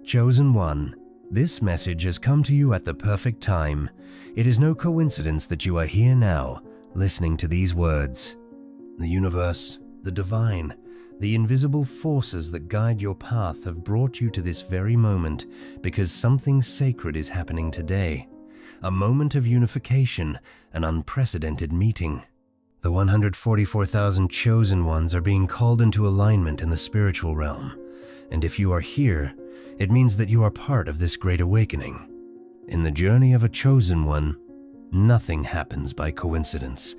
Chosen One, this message has come to you at the perfect time. It is no coincidence that you are here now, listening to these words. The universe, the divine, the invisible forces that guide your path have brought you to this very moment because something sacred is happening today. A moment of unification, an unprecedented meeting. The 144,000 chosen ones are being called into alignment in the spiritual realm. And if you are here, it means that you are part of this great awakening. In the journey of a chosen one, nothing happens by coincidence.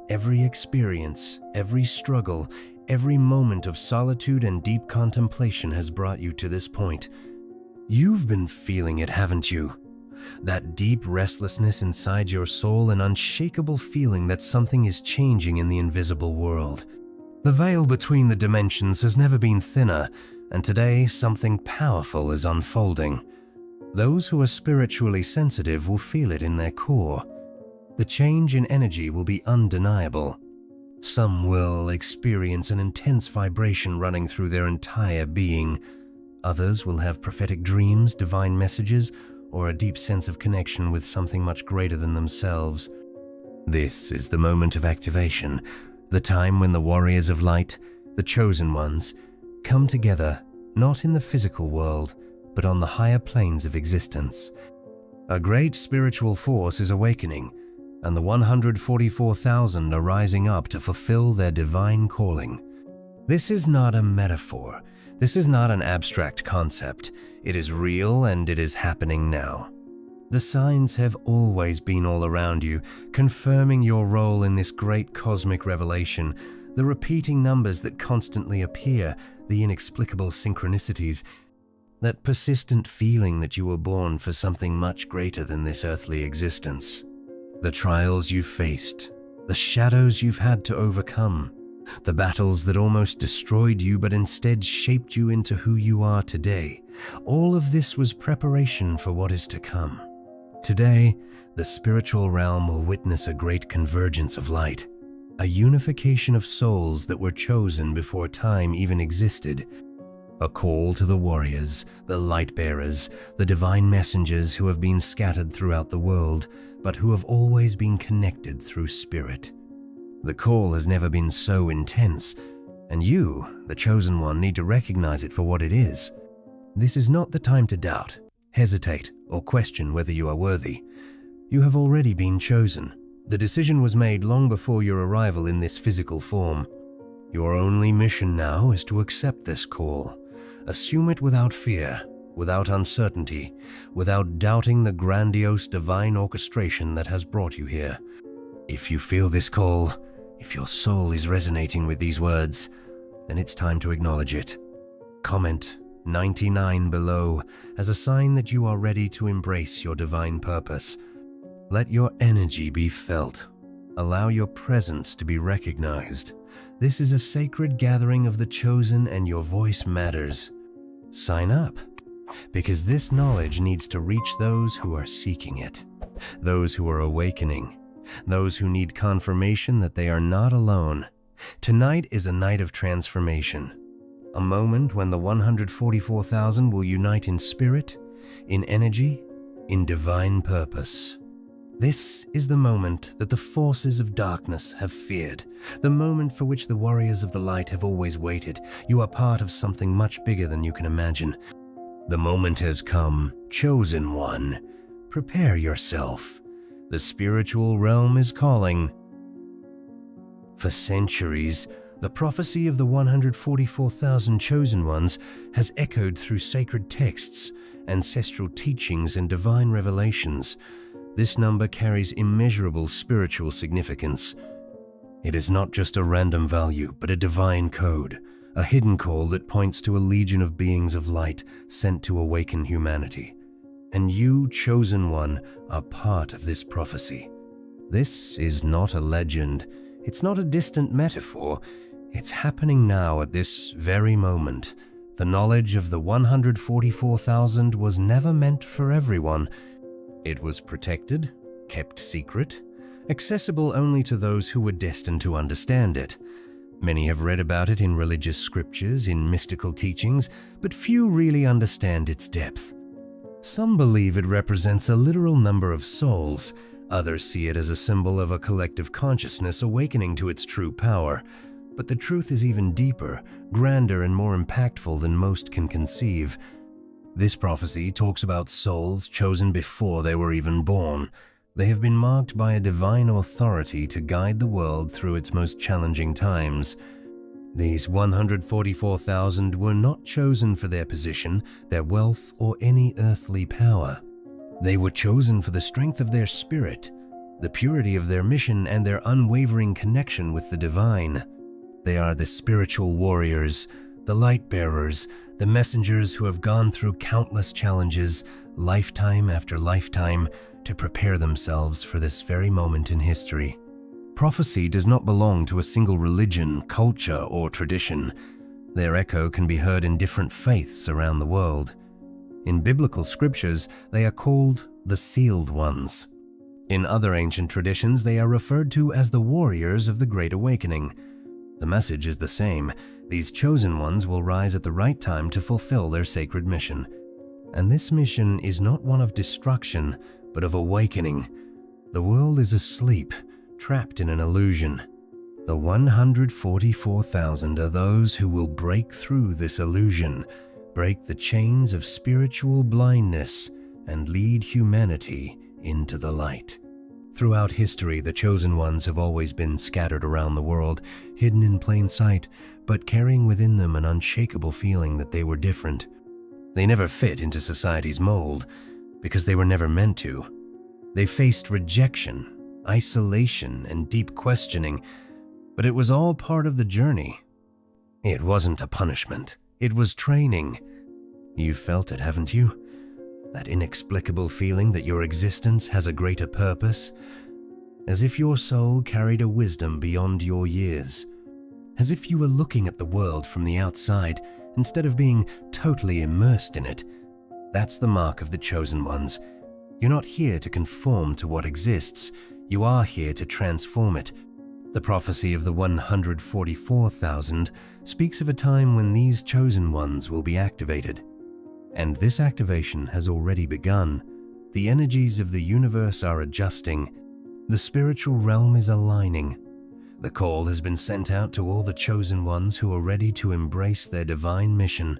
Every experience, every struggle, every moment of solitude and deep contemplation has brought you to this point. You've been feeling it, haven't you? That deep restlessness inside your soul, an unshakable feeling that something is changing in the invisible world. The veil between the dimensions has never been thinner, and today something powerful is unfolding. Those who are spiritually sensitive will feel it in their core. The change in energy will be undeniable. Some will experience an intense vibration running through their entire being. Others will have prophetic dreams, divine messages, or a deep sense of connection with something much greater than themselves. This is the moment of activation, the time when the warriors of light, the chosen ones, come together, not in the physical world, but on the higher planes of existence. A great spiritual force is awakening, and the 144,000 are rising up to fulfill their divine calling. This is not a metaphor. This is not an abstract concept. It is real, and it is happening now. The signs have always been all around you, confirming your role in this great cosmic revelation. The repeating numbers that constantly appear, the inexplicable synchronicities, that persistent feeling that you were born for something much greater than this earthly existence. The trials you've faced, the shadows you've had to overcome, the battles that almost destroyed you but instead shaped you into who you are today. All of this was preparation for what is to come. Today, the spiritual realm will witness a great convergence of light, a unification of souls that were chosen before time even existed. A call to the warriors, the light bearers, the divine messengers who have been scattered throughout the world, but who have always been connected through spirit. The call has never been so intense, and you, the chosen one, need to recognize it for what it is. This is not the time to doubt, hesitate, or question whether you are worthy. You have already been chosen. The decision was made long before your arrival in this physical form. Your only mission now is to accept this call. Assume it without fear, without uncertainty, without doubting the grandiose divine orchestration that has brought you here. If you feel this call, if your soul is resonating with these words, then it's time to acknowledge it. Comment 99 below as a sign that you are ready to embrace your divine purpose. Let your energy be felt. Allow your presence to be recognized. This is a sacred gathering of the chosen, and your voice matters. Sign up, because this knowledge needs to reach those who are seeking it, those who are awakening, those who need confirmation that they are not alone. Tonight is a night of transformation, a moment when the 144,000 will unite in spirit, in energy, in divine purpose. This is the moment that the forces of darkness have feared, the moment for which the warriors of the light have always waited. You are part of something much bigger than you can imagine. The moment has come, chosen one. Prepare yourself. The spiritual realm is calling. For centuries, the prophecy of the 144,000 chosen ones has echoed through sacred texts, ancestral teachings, and divine revelations. This number carries immeasurable spiritual significance. It is not just a random value, but a divine code, a hidden call that points to a legion of beings of light sent to awaken humanity. And you, chosen one, are part of this prophecy. This is not a legend. It's not a distant metaphor. It's happening now at this very moment. The knowledge of the 144,000 was never meant for everyone. It was protected, kept secret, accessible only to those who were destined to understand it. Many have read about it in religious scriptures, in mystical teachings, but few really understand its depth. Some believe it represents a literal number of souls. Others see it as a symbol of a collective consciousness awakening to its true power. But the truth is even deeper, grander, and more impactful than most can conceive. This prophecy talks about souls chosen before they were even born. They have been marked by a divine authority to guide the world through its most challenging times. These 144,000 were not chosen for their position, their wealth, or any earthly power. They were chosen for the strength of their spirit, the purity of their mission, and their unwavering connection with the divine. They are the spiritual warriors, the light bearers, the messengers who have gone through countless challenges, lifetime after lifetime, to prepare themselves for this very moment in history. Prophecy does not belong to a single religion, culture, or tradition. Their echo can be heard in different faiths around the world. In biblical scriptures, they are called the sealed ones. In other ancient traditions, they are referred to as the warriors of the Great Awakening. The message is the same. These chosen ones will rise at the right time to fulfill their sacred mission. And this mission is not one of destruction, but of awakening. The world is asleep, trapped in an illusion. The 144,000 are those who will break through this illusion, break the chains of spiritual blindness, and lead humanity into the light. Throughout history, the chosen ones have always been scattered around the world, hidden in plain sight, but carrying within them an unshakable feeling that they were different. They never fit into society's mold, because they were never meant to. They faced rejection, isolation, and deep questioning, but it was all part of the journey. It wasn't a punishment, it was training. You've felt it, haven't you? That inexplicable feeling that your existence has a greater purpose, as if your soul carried a wisdom beyond your years, as if you were looking at the world from the outside instead of being totally immersed in it. That's the mark of the chosen ones. You're not here to conform to what exists, you are here to transform it. The prophecy of the 144,000 speaks of a time when these chosen ones will be activated. And this activation has already begun. The energies of the universe are adjusting. The spiritual realm is aligning. The call has been sent out to all the chosen ones who are ready to embrace their divine mission.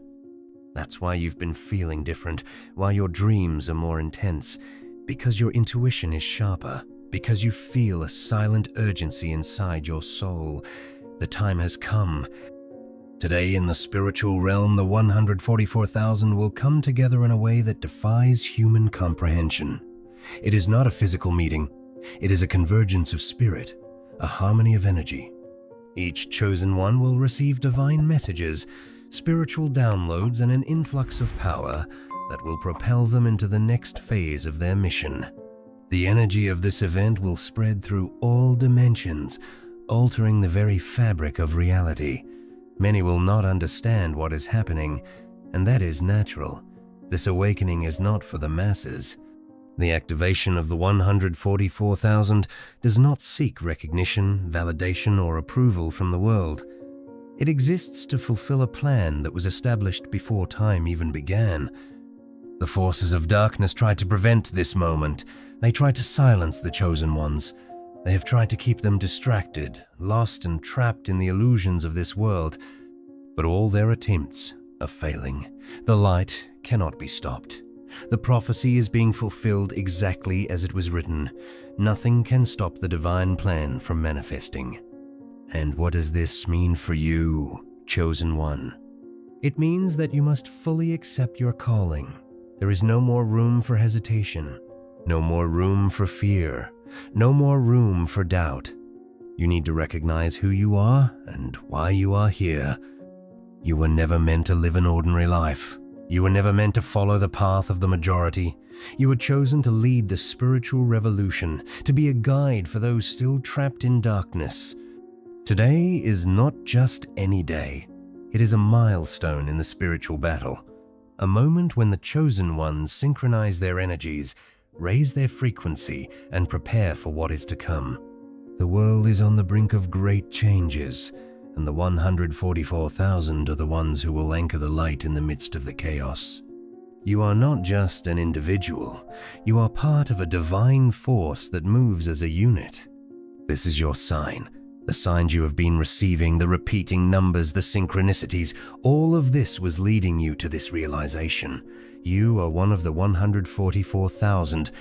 That's why you've been feeling different, why your dreams are more intense, because your intuition is sharper, because you feel a silent urgency inside your soul. The time has come. Today in the spiritual realm, the 144,000 will come together in a way that defies human comprehension. It is not a physical meeting. It is a convergence of spirit, a harmony of energy. Each chosen one will receive divine messages, spiritual downloads, and an influx of power that will propel them into the next phase of their mission. The energy of this event will spread through all dimensions, altering the very fabric of reality. Many will not understand what is happening, and that is natural. This awakening is not for the masses. The activation of the 144,000 does not seek recognition, validation, or approval from the world. It exists to fulfill a plan that was established before time even began. The forces of darkness tried to prevent this moment. They tried to silence the chosen ones. They have tried to keep them distracted, lost and trapped in the illusions of this world. But all their attempts are failing. The light cannot be stopped. The prophecy is being fulfilled exactly as it was written. Nothing can stop the divine plan from manifesting. And what does this mean for you, chosen one? It means that you must fully accept your calling. There is no more room for hesitation, no more room for fear, no more room for doubt. You need to recognize who you are and why you are here. You were never meant to live an ordinary life. You were never meant to follow the path of the majority. You were chosen to lead the spiritual revolution, to be a guide for those still trapped in darkness. Today is not just any day. It is a milestone in the spiritual battle. A moment when the chosen ones synchronize their energies, raise their frequency, and prepare for what is to come. The world is on the brink of great changes. and the 144,000 are the ones who will anchor the light in the midst of the chaos. You are not just an individual, you are part of a divine force that moves as a unit. This is your sign, the signs you have been receiving, the repeating numbers, the synchronicities. All of this was leading you to this realization. You are one of the 144,000,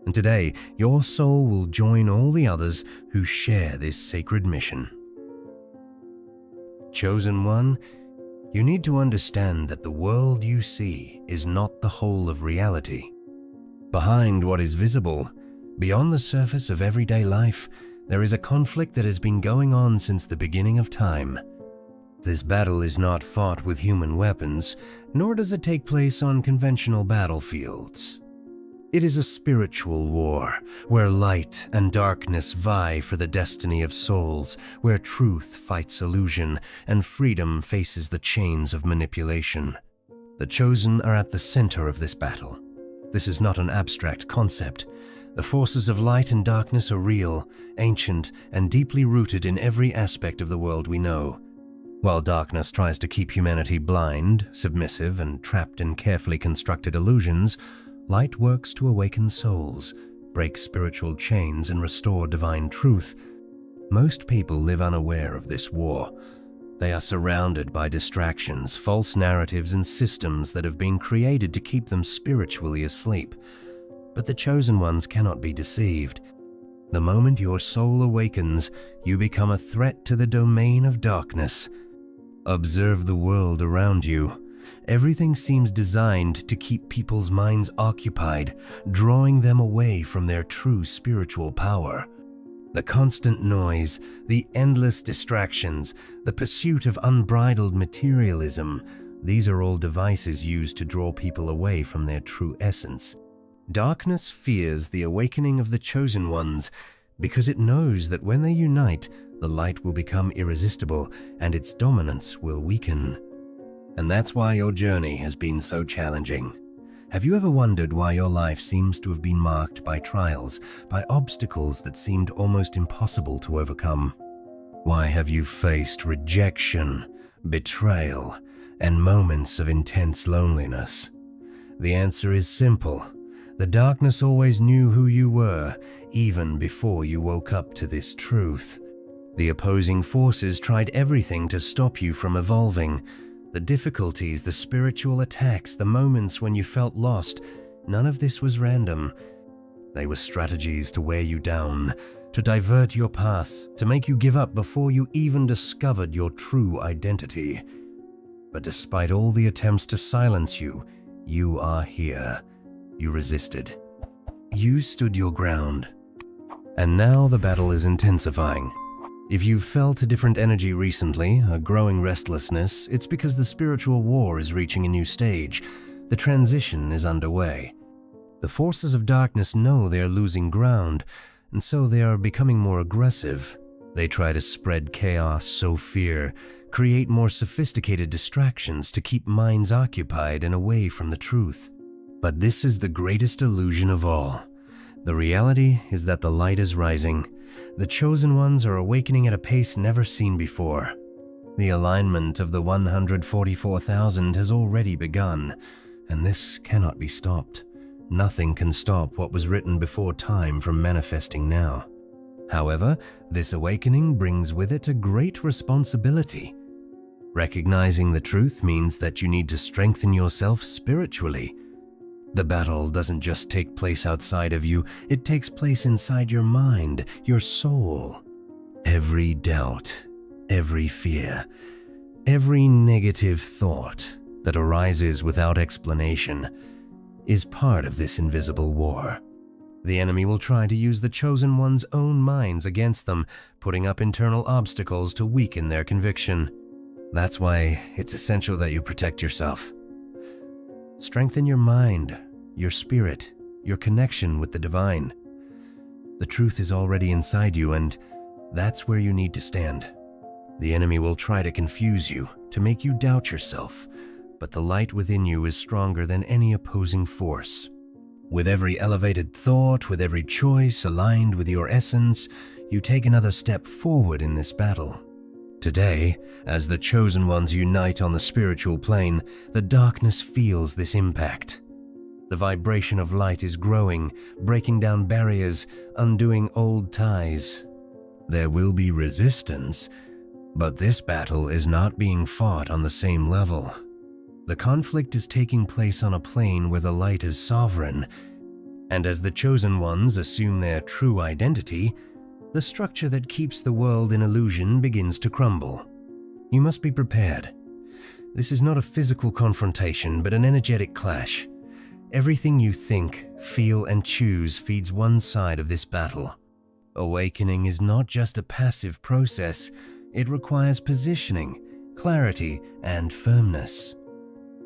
and today your soul will join all the others who share this sacred mission. Chosen One, you need to understand that the world you see is not the whole of reality. Behind what is visible, beyond the surface of everyday life, there is a conflict that has been going on since the beginning of time. This battle is not fought with human weapons, nor does it take place on conventional battlefields. It is a spiritual war, where light and darkness vie for the destiny of souls, where truth fights illusion, and freedom faces the chains of manipulation. The chosen are at the center of this battle. This is not an abstract concept. The forces of light and darkness are real, ancient, and deeply rooted in every aspect of the world we know. While darkness tries to keep humanity blind, submissive, and trapped in carefully constructed illusions, light works to awaken souls, break spiritual chains, and restore divine truth. Most people live unaware of this war. They are surrounded by distractions, false narratives, and systems that have been created to keep them spiritually asleep. But the chosen ones cannot be deceived. The moment your soul awakens, you become a threat to the domain of darkness. Observe the world around you. Everything seems designed to keep people's minds occupied, drawing them away from their true spiritual power. The constant noise, the endless distractions, the pursuit of unbridled materialism, these are all devices used to draw people away from their true essence. Darkness fears the awakening of the chosen ones because it knows that when they unite, the light will become irresistible and its dominance will weaken. And that's why your journey has been so challenging. Have you ever wondered why your life seems to have been marked by trials, by obstacles that seemed almost impossible to overcome? Why have you faced rejection, betrayal, and moments of intense loneliness? The answer is simple. The darkness always knew who you were, even before you woke up to this truth. The opposing forces tried everything to stop you from evolving. The difficulties, the spiritual attacks, the moments when you felt lost, none of this was random. They were strategies to wear you down, to divert your path, to make you give up before you even discovered your true identity. But despite all the attempts to silence you, you are here. You resisted. You stood your ground. And now the battle is intensifying. If you've felt a different energy recently, a growing restlessness, it's because the spiritual war is reaching a new stage. The transition is underway. The forces of darkness know they are losing ground, and so they are becoming more aggressive. They try to spread chaos, sow fear, create more sophisticated distractions to keep minds occupied and away from the truth. But this is the greatest illusion of all. The reality is that the light is rising. The chosen ones are awakening at a pace never seen before. The alignment of the 144,000 has already begun, and this cannot be stopped. Nothing can stop what was written before time from manifesting now. However, this awakening brings with it a great responsibility. Recognizing the truth means that you need to strengthen yourself spiritually. The battle doesn't just take place outside of you, it takes place inside your mind, your soul. Every doubt, every fear, every negative thought that arises without explanation is part of this invisible war. The enemy will try to use the chosen one's own minds against them, putting up internal obstacles to weaken their conviction. That's why it's essential that you protect yourself. Strengthen your mind, your spirit, your connection with the divine. The truth is already inside you, and that's where you need to stand. The enemy will try to confuse you, to make you doubt yourself, but the light within you is stronger than any opposing force. With every elevated thought, with every choice aligned with your essence, you take another step forward in this battle. Today, as the Chosen Ones unite on the spiritual plane, the darkness feels this impact. The vibration of light is growing, breaking down barriers, undoing old ties. There will be resistance, but this battle is not being fought on the same level. The conflict is taking place on a plane where the light is sovereign, and as the Chosen Ones assume their true identity, the structure that keeps the world in illusion begins to crumble. You must be prepared. This is not a physical confrontation, but an energetic clash. Everything you think, feel, and choose feeds one side of this battle. Awakening is not just a passive process. It requires positioning, clarity, and firmness.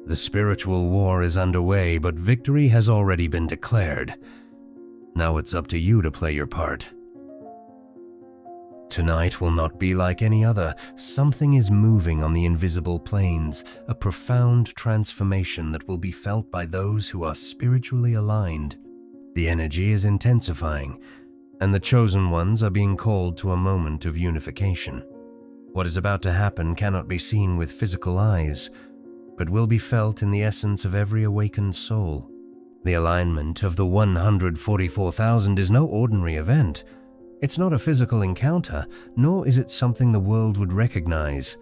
The spiritual war is underway, but victory has already been declared. Now it's up to you to play your part. Tonight will not be like any other. Something is moving on the invisible planes, a profound transformation that will be felt by those who are spiritually aligned. The energy is intensifying, and the Chosen Ones are being called to a moment of unification. What is about to happen cannot be seen with physical eyes, but will be felt in the essence of every awakened soul. The alignment of the 144,000 is no ordinary event. It's not a physical encounter, nor is it something the world would recognize.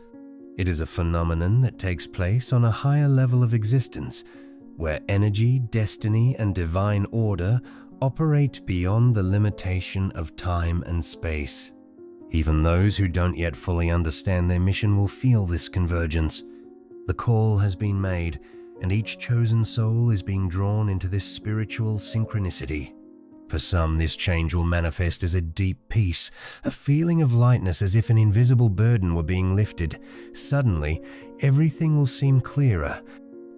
It is a phenomenon that takes place on a higher level of existence, where energy, destiny, and divine order operate beyond the limitation of time and space. Even those who don't yet fully understand their mission will feel this convergence. The call has been made, and each chosen soul is being drawn into this spiritual synchronicity. For some, this change will manifest as a deep peace, a feeling of lightness as if an invisible burden were being lifted. Suddenly, everything will seem clearer.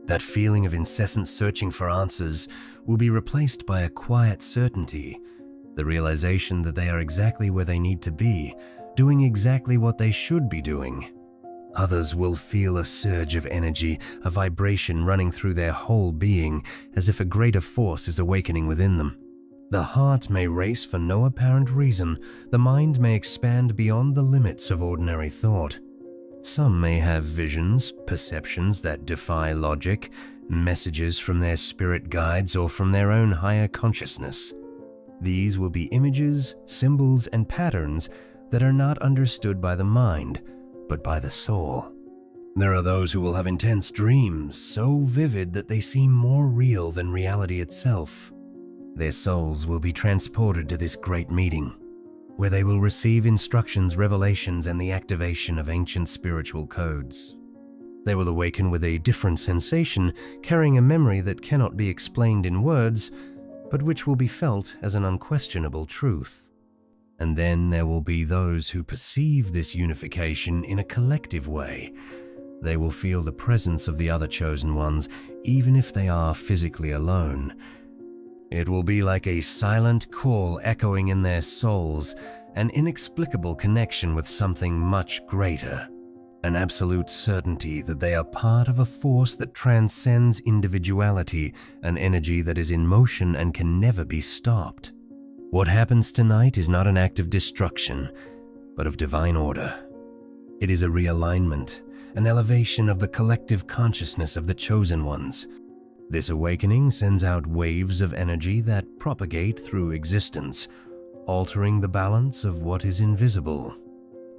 That feeling of incessant searching for answers will be replaced by a quiet certainty, the realization that they are exactly where they need to be, doing exactly what they should be doing. Others will feel a surge of energy, a vibration running through their whole being, as if a greater force is awakening within them. The heart may race for no apparent reason. The mind may expand beyond the limits of ordinary thought. Some may have visions, perceptions that defy logic, messages from their spirit guides or from their own higher consciousness. These will be images, symbols, and patterns that are not understood by the mind, but by the soul. There are those who will have intense dreams, so vivid that they seem more real than reality itself. Their souls will be transported to this great meeting, where they will receive instructions, revelations, and the activation of ancient spiritual codes. They will awaken with a different sensation, carrying a memory that cannot be explained in words, but which will be felt as an unquestionable truth. And then there will be those who perceive this unification in a collective way. They will feel the presence of the other Chosen Ones, even if they are physically alone. It will be like a silent call echoing in their souls, an inexplicable connection with something much greater, an absolute certainty that they are part of a force that transcends individuality, an energy that is in motion and can never be stopped. What happens tonight is not an act of destruction, but of divine order. It is a realignment, an elevation of the collective consciousness of the Chosen Ones. This awakening sends out waves of energy that propagate through existence, altering the balance of what is invisible.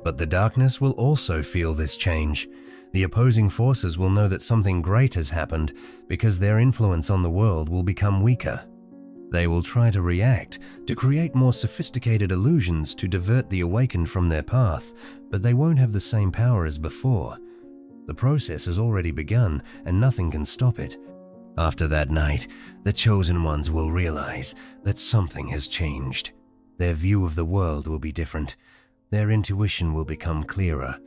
But the darkness will also feel this change. The opposing forces will know that something great has happened because their influence on the world will become weaker. They will try to react, to create more sophisticated illusions to divert the awakened from their path, but they won't have the same power as before. The process has already begun, and nothing can stop it. After that night, the Chosen Ones will realize that something has changed. Their view of the world will be different. Their intuition will become clearer.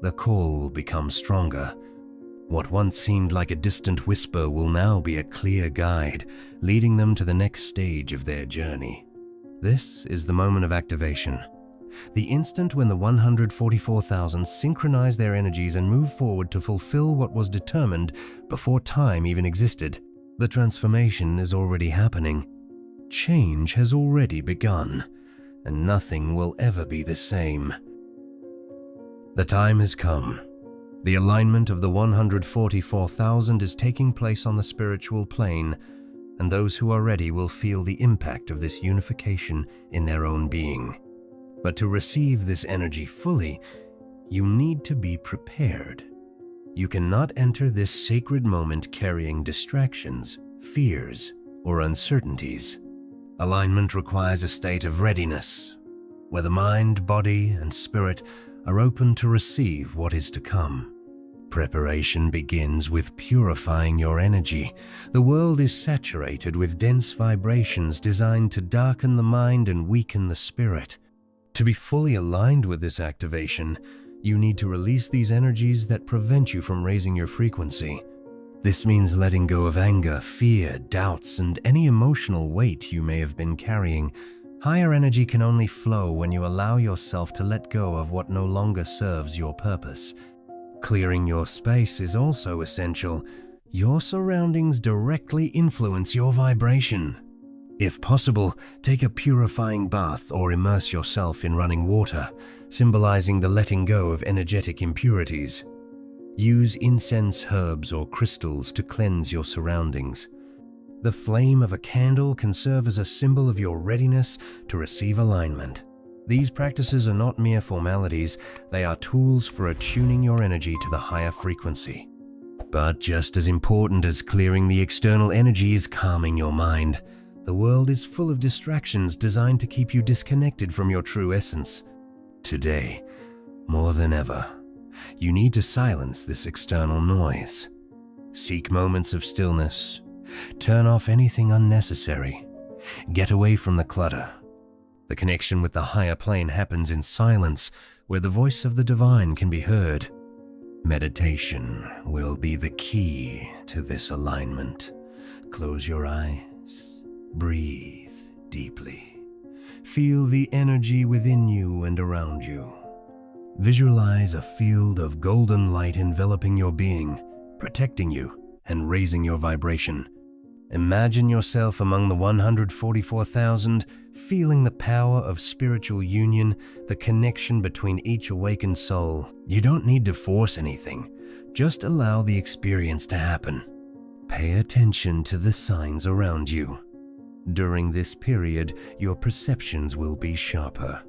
The call will become stronger. What once seemed like a distant whisper will now be a clear guide, leading them to the next stage of their journey. This is the moment of activation. The instant when the 144,000 synchronize their energies and move forward to fulfill what was determined before time even existed. The transformation is already happening. Change has already begun, and nothing will ever be the same. The time has come. The alignment of the 144,000 is taking place on the spiritual plane, and those who are ready will feel the impact of this unification in their own being. But to receive this energy fully, you need to be prepared. You cannot enter this sacred moment carrying distractions, fears, or uncertainties. Alignment requires a state of readiness, where the mind, body, and spirit are open to receive what is to come. Preparation begins with purifying your energy. The world is saturated with dense vibrations designed to darken the mind and weaken the spirit. To be fully aligned with this activation, you need to release these energies that prevent you from raising your frequency. This means letting go of anger, fear, doubts, and any emotional weight you may have been carrying. Higher energy can only flow when you allow yourself to let go of what no longer serves your purpose. Clearing your space is also essential. Your surroundings directly influence your vibration. If possible, take a purifying bath or immerse yourself in running water, symbolizing the letting go of energetic impurities. Use incense, herbs, or crystals to cleanse your surroundings. The flame of a candle can serve as a symbol of your readiness to receive alignment. These practices are not mere formalities, they are tools for attuning your energy to the higher frequency. But just as important as clearing the external energy is calming your mind. The world is full of distractions designed to keep you disconnected from your true essence. Today, more than ever, you need to silence this external noise. Seek moments of stillness. Turn off anything unnecessary. Get away from the clutter. The connection with the higher plane happens in silence, where the voice of the divine can be heard. Meditation will be the key to this alignment. Close your eyes. Breathe deeply. Feel the energy within you and around you. Visualize a field of golden light enveloping your being, protecting you and raising your vibration. Imagine yourself among the 144,000, feeling the power of spiritual union, the connection between each awakened soul. You don't need to force anything, just allow the experience to happen. Pay attention to the signs around you. During this period, your perceptions will be sharper.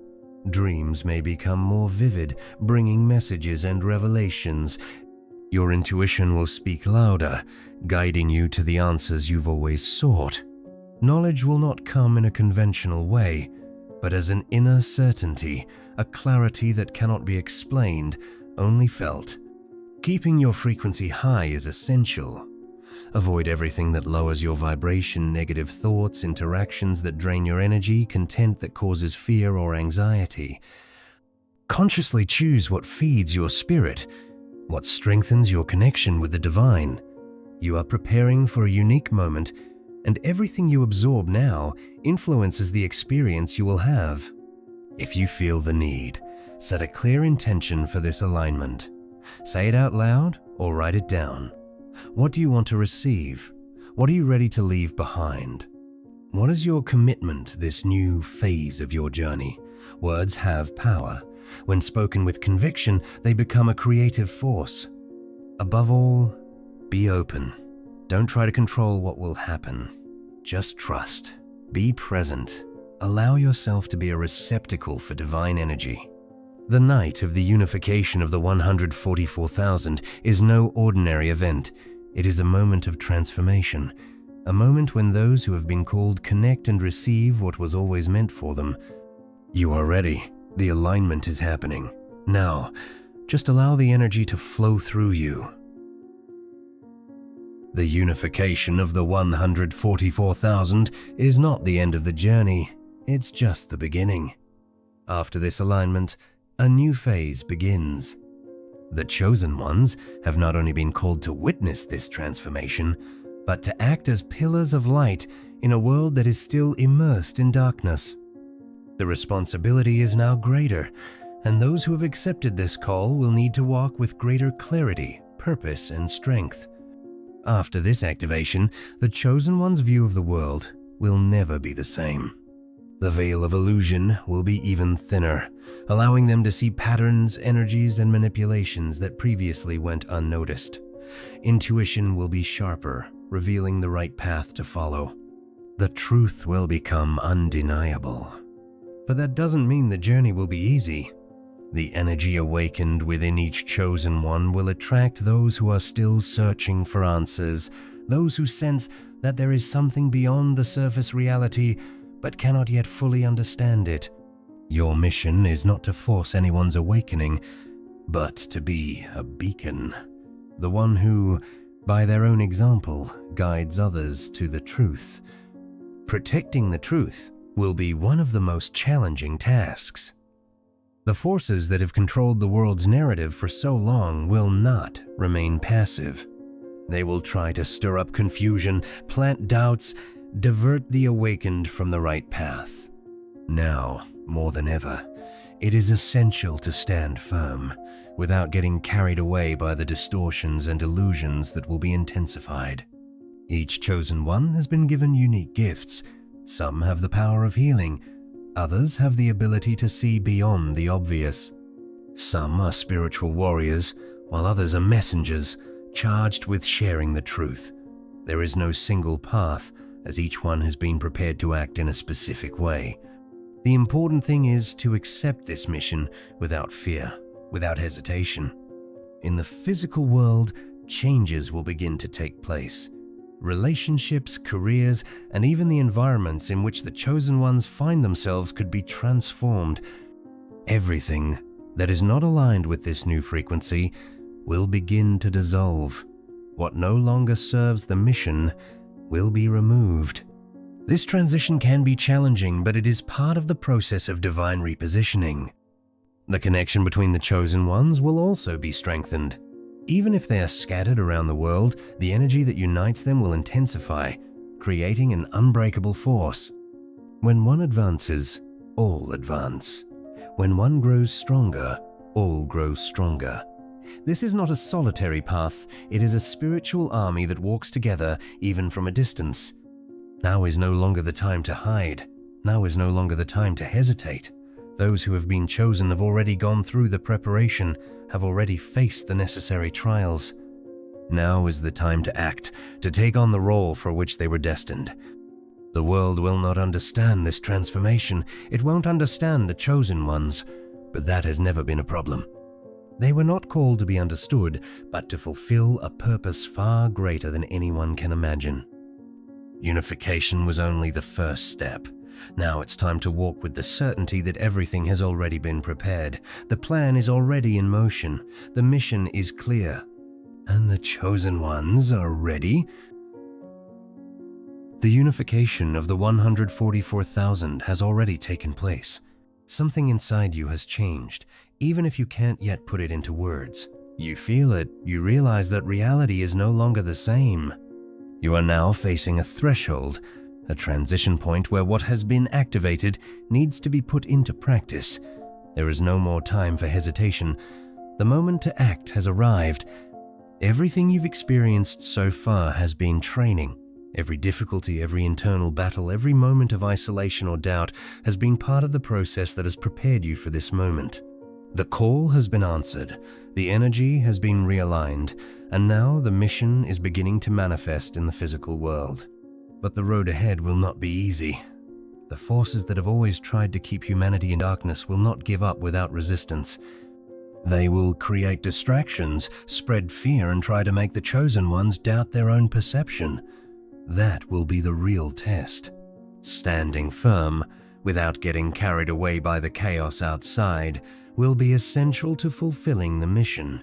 Dreams may become more vivid, bringing messages and revelations. Your intuition will speak louder, guiding you to the answers you've always sought. Knowledge will not come in a conventional way, but as an inner certainty, a clarity that cannot be explained, only felt. Keeping your frequency high is essential. Avoid everything that lowers your vibration, negative thoughts, interactions that drain your energy, content that causes fear or anxiety. Consciously choose what feeds your spirit, what strengthens your connection with the divine. You are preparing for a unique moment, and everything you absorb now influences the experience you will have. If you feel the need, set a clear intention for this alignment. Say it out loud or write it down. What do you want to receive? What are you ready to leave behind? What is your commitment to this new phase of your journey? Words have power. When spoken with conviction, they become a creative force. Above all, be open. Don't try to control what will happen. Just trust. Be present. Allow yourself to be a receptacle for divine energy. The night of the unification of the 144,000 is no ordinary event. It is a moment of transformation, a moment when those who have been called connect and receive what was always meant for them. You are ready. The alignment is happening. Now, just allow the energy to flow through you. The unification of the 144,000 is not the end of the journey, it's just the beginning. After this alignment, a new phase begins. The chosen ones have not only been called to witness this transformation, but to act as pillars of light in a world that is still immersed in darkness. The responsibility is now greater, and those who have accepted this call will need to walk with greater clarity, purpose, and strength. After this activation, the chosen one's view of the world will never be the same. The veil of illusion will be even thinner, allowing them to see patterns, energies, and manipulations that previously went unnoticed. Intuition will be sharper, revealing the right path to follow. The truth will become undeniable. But that doesn't mean the journey will be easy. The energy awakened within each chosen one will attract those who are still searching for answers, those who sense that there is something beyond the surface reality but cannot yet fully understand it. Your mission is not to force anyone's awakening, but to be a beacon, the one who, by their own example, guides others to the truth. Protecting the truth will be one of the most challenging tasks. The forces that have controlled the world's narrative for so long will not remain passive. They will try to stir up confusion, plant doubts, divert the awakened from the right path. Now, more than ever, it is essential to stand firm, without getting carried away by the distortions and illusions that will be intensified. Each chosen one has been given unique gifts. Some have the power of healing, others have the ability to see beyond the obvious. Some are spiritual warriors, while others are messengers, charged with sharing the truth. There is no single path, as each one has been prepared to act in a specific way. The important thing is to accept this mission without fear, without hesitation. In the physical world, changes will begin to take place. Relationships, careers, and even the environments in which the chosen ones find themselves could be transformed. Everything that is not aligned with this new frequency will begin to dissolve. What no longer serves the mission will be removed. This transition can be challenging, but it is part of the process of divine repositioning. The connection between the chosen ones will also be strengthened. Even if they are scattered around the world, the energy that unites them will intensify, creating an unbreakable force. When one advances, all advance. When one grows stronger, all grow stronger. This is not a solitary path, it is a spiritual army that walks together even from a distance. Now is no longer the time to hide. Now is no longer the time to hesitate. Those who have been chosen have already gone through the preparation, have already faced the necessary trials. Now is the time to act, to take on the role for which they were destined. The world will not understand this transformation. It won't understand the chosen ones, but that has never been a problem. They were not called to be understood, but to fulfill a purpose far greater than anyone can imagine. Unification was only the first step. Now it's time to walk with the certainty that everything has already been prepared. The plan is already in motion. The mission is clear. And the chosen ones are ready. The unification of the 144,000 has already taken place. Something inside you has changed, even if you can't yet put it into words. You feel it, you realize that reality is no longer the same. You are now facing a threshold, a transition point where what has been activated needs to be put into practice. There is no more time for hesitation. The moment to act has arrived. Everything you've experienced so far has been training. Every difficulty, every internal battle, every moment of isolation or doubt has been part of the process that has prepared you for this moment. The call has been answered, the energy has been realigned, and now the mission is beginning to manifest in the physical world. But the road ahead will not be easy. The forces that have always tried to keep humanity in darkness will not give up without resistance. They will create distractions, spread fear, and try to make the chosen ones doubt their own perception. That will be the real test. Standing firm, without getting carried away by the chaos outside, will be essential to fulfilling the mission.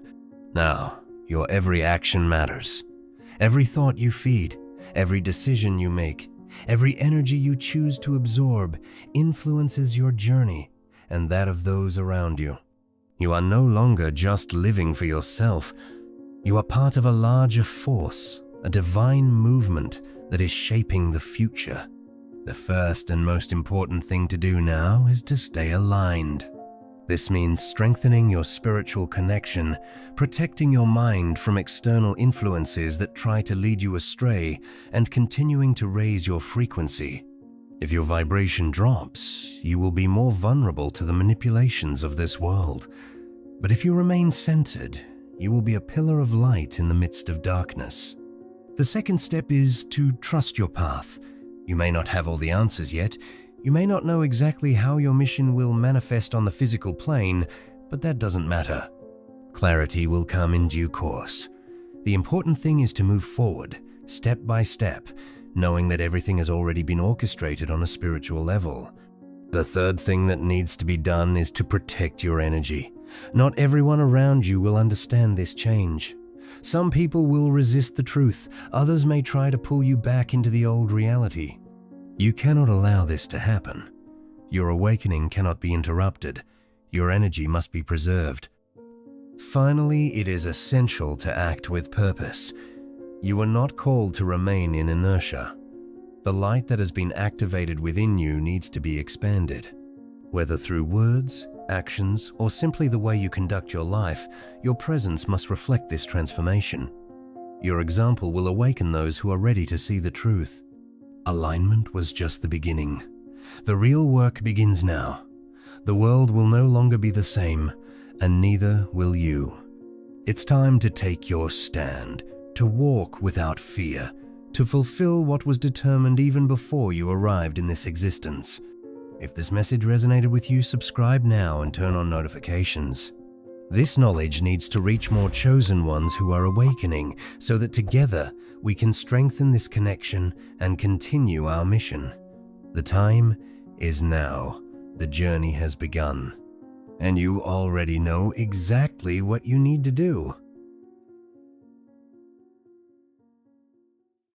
Now, your every action matters. Every thought you feed, every decision you make, every energy you choose to absorb influences your journey and that of those around you. You are no longer just living for yourself. You are part of a larger force, a divine movement that is shaping the future. The first and most important thing to do now is to stay aligned. This means strengthening your spiritual connection, protecting your mind from external influences that try to lead you astray, and continuing to raise your frequency. If your vibration drops, you will be more vulnerable to the manipulations of this world. But if you remain centered, you will be a pillar of light in the midst of darkness. The second step is to trust your path. You may not have all the answers yet. You may not know exactly how your mission will manifest on the physical plane, but that doesn't matter. Clarity will come in due course. The important thing is to move forward, step by step, knowing that everything has already been orchestrated on a spiritual level. The third thing that needs to be done is to protect your energy. Not everyone around you will understand this change. Some people will resist the truth, others may try to pull you back into the old reality. You cannot allow this to happen. Your awakening cannot be interrupted. Your energy must be preserved. Finally, it is essential to act with purpose. You are not called to remain in inertia. The light that has been activated within you needs to be expanded. Whether through words, actions, or simply the way you conduct your life, your presence must reflect this transformation. Your example will awaken those who are ready to see the truth. Alignment was just the beginning. The real work begins now. The world will no longer be the same, and neither will you. It's time to take your stand, to walk without fear, to fulfill what was determined even before you arrived in this existence. If this message resonated with you, subscribe now and turn on notifications. This knowledge needs to reach more chosen ones who are awakening, so that together we can strengthen this connection and continue our mission. The time is now. The journey has begun. And you already know exactly what you need to do.